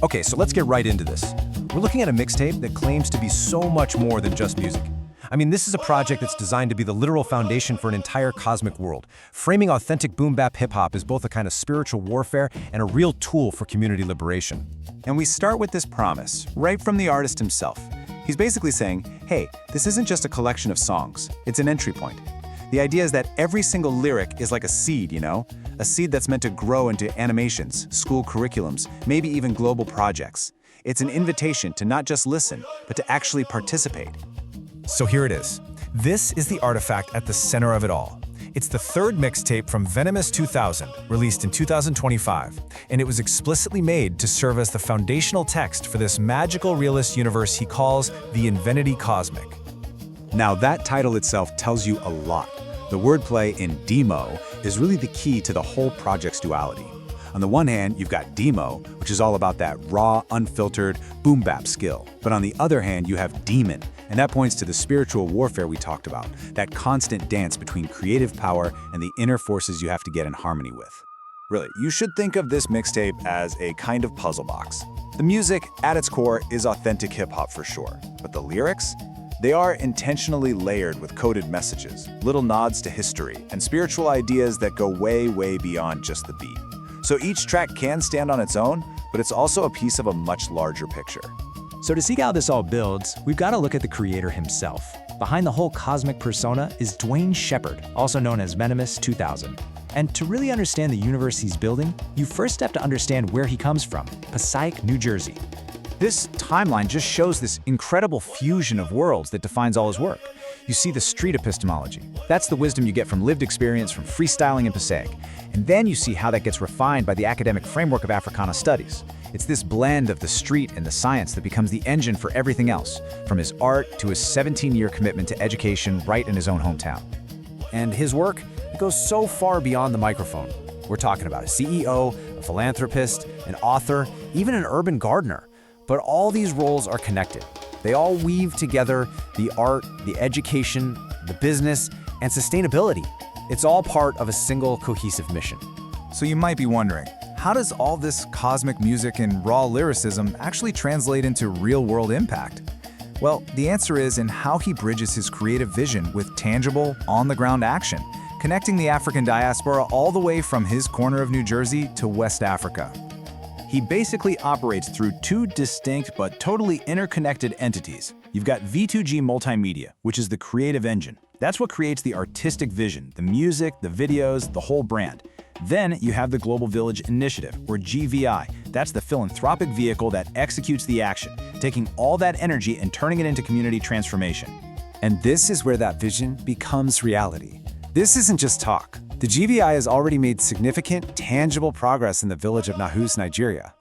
Okay, so let's get right into this. We're looking at a mixtape that claims to be so much more than just music. I mean, this is a project that's designed to be the literal foundation for an entire cosmic world. Framing authentic boom-bap hip-hop is both a kind of spiritual warfare and a real tool for community liberation. And we start with this promise, right from the artist himself. He's basically saying, hey, this isn't just a collection of songs, it's an entry point. The idea is that every single lyric is like a seed, you know? A seed that's meant to grow into animations, school curriculums, maybe even global projects. It's an invitation to not just listen, but to actually participate. So here it is. This is the artifact at the center of it all. It's the third mixtape from Venomous 2000, released in 2025, and it was explicitly made to serve as the foundational text for this magical realist universe he calls the Invenity Cosmic. Now that title itself tells you a lot. The wordplay in demo is really the key to the whole project's duality. On the one hand, you've got demo, which is all about that raw, unfiltered, boom-bap skill. But on the other hand, you have demon, and that points to the spiritual warfare we talked about, that constant dance between creative power and the inner forces you have to get in harmony with. Really, you should think of this mixtape as a kind of puzzle box. The music, at its core, is authentic hip-hop for sure, but the lyrics? They are intentionally layered with coded messages, little nods to history, and spiritual ideas that go way, way beyond just the beat. So each track can stand on its own, but it's also a piece of a much larger picture. So to see how this all builds, we've got to look at the creator himself. Behind the whole cosmic persona is Dwayne Shepard, also known as Venomous 2000. And to really understand the universe he's building, you first have to understand where he comes from, Passaic, New Jersey. This timeline just shows this incredible fusion of worlds that defines all his work. You see the street epistemology. That's the wisdom you get from lived experience, from freestyling in Passaic. And then you see how that gets refined by the academic framework of Africana studies. It's this blend of the street and the science that becomes the engine for everything else, from his art to his 17-year commitment to education right in his own hometown. And his work, it goes so far beyond the microphone. We're talking about a CEO, a philanthropist, an author, even an urban gardener. But all these roles are connected. They all weave together the art, the education, the business, and sustainability. It's all part of a single cohesive mission. So you might be wondering, how does all this cosmic music and raw lyricism actually translate into real-world impact? Well, the answer is in how he bridges his creative vision with tangible, on-the-ground action, connecting the African diaspora all the way from his corner of New Jersey to West Africa. He basically operates through two distinct but totally interconnected entities. You've got V2G Multimedia, which is the creative engine. That's what creates the artistic vision, the music, the videos, the whole brand. Then you have the Global Village Initiative, or GVI. That's the philanthropic vehicle that executes the action, taking all that energy and turning it into community transformation. And this is where that vision becomes reality. This isn't just talk. The GVI has already made significant, tangible progress in the village of Nahus, Nigeria.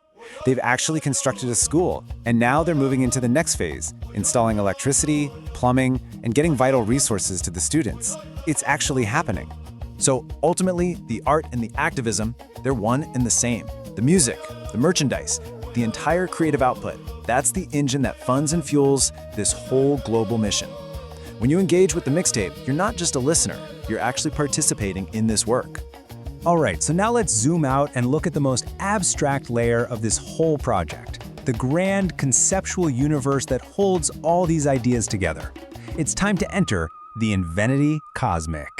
They've actually constructed a school, and now they're moving into the next phase, installing electricity, plumbing, and getting vital resources to the students. It's actually happening. So ultimately, the art and the activism, they're one and the same. The music, the merchandise, the entire creative output, that's the engine that funds and fuels this whole global mission. When you engage with the mixtape, you're not just a listener, you're actually participating in this work. All right, so now let's zoom out and look at the most abstract layer of this whole project, the grand conceptual universe that holds all these ideas together. It's time to enter the Invenity Cosmic.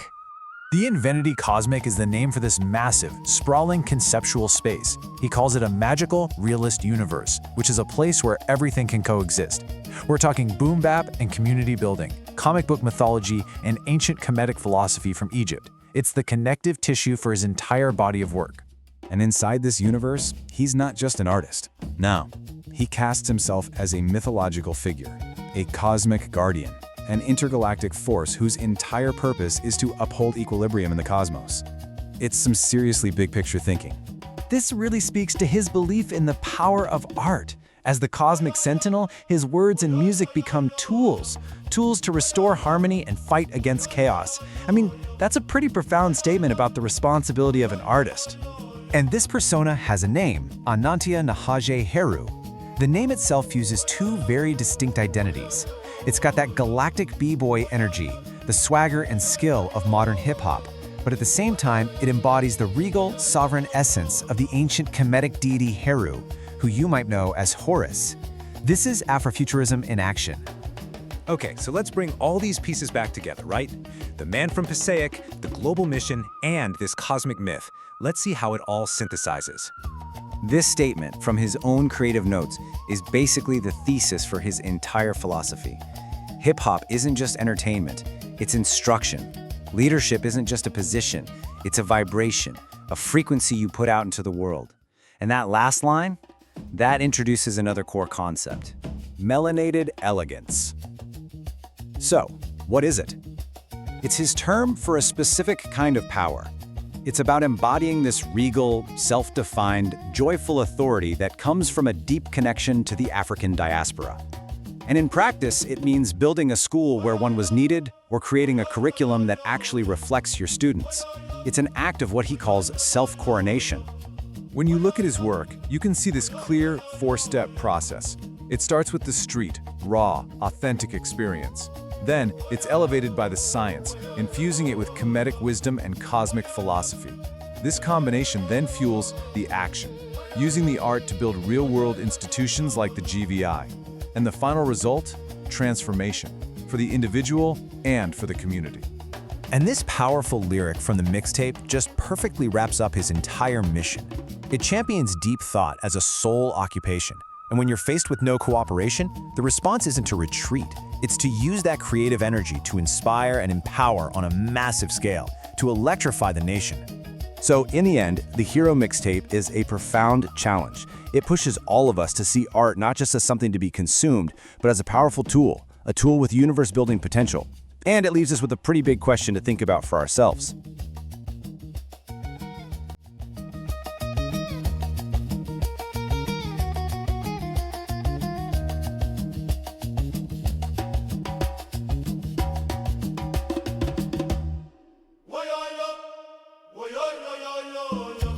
The Invenity Cosmic is the name for this massive, sprawling conceptual space. He calls it a magical, realist universe, which is a place where everything can coexist. We're talking boom-bap and community building, comic book mythology, and ancient Kemetic philosophy from Egypt. It's the connective tissue for his entire body of work. And inside this universe, he's not just an artist. No, he casts himself as a mythological figure, a cosmic guardian, an intergalactic force whose entire purpose is to uphold equilibrium in the cosmos. It's some seriously big picture thinking. This really speaks to his belief in the power of art. As the cosmic sentinel, his words and music become tools to restore harmony and fight against chaos. I mean, that's a pretty profound statement about the responsibility of an artist. And this persona has a name, Anantia Nahaje Heru. The name itself fuses two very distinct identities. It's got that galactic b-boy energy, the swagger and skill of modern hip-hop, but at the same time, it embodies the regal, sovereign essence of the ancient Kemetic deity Heru, who you might know as Horus. This is Afrofuturism in action. Okay, so let's bring all these pieces back together, right? The man from Passaic, the global mission, and this cosmic myth. Let's see how it all synthesizes. This statement from his own creative notes is basically the thesis for his entire philosophy. Hip-hop isn't just entertainment, it's instruction. Leadership isn't just a position, it's a vibration, a frequency you put out into the world. And that last line, that introduces another core concept: melanated elegance. So, what is it? It's his term for a specific kind of power. It's about embodying this regal, self-defined, joyful authority that comes from a deep connection to the African diaspora. And in practice, it means building a school where one was needed or creating a curriculum that actually reflects your students. It's an act of what he calls self-coronation. When you look at his work, you can see this clear four-step process. It starts with the street, raw, authentic experience. Then, it's elevated by the science, infusing it with Kemetic wisdom and cosmic philosophy. This combination then fuels the action, using the art to build real-world institutions like the GVI. And the final result? Transformation, for the individual and for the community. And this powerful lyric from the mixtape just perfectly wraps up his entire mission. It champions deep thought as a sole occupation. And when you're faced with no cooperation, the response isn't to retreat. It's to use that creative energy to inspire and empower on a massive scale, to electrify the nation. So in the end, the Heru Mixtape is a profound challenge. It pushes all of us to see art not just as something to be consumed, but as a powerful tool, a tool with universe-building potential. And it leaves us with a pretty big question to think about for ourselves. Woy, yo, yo, yo, yo, yo, yo.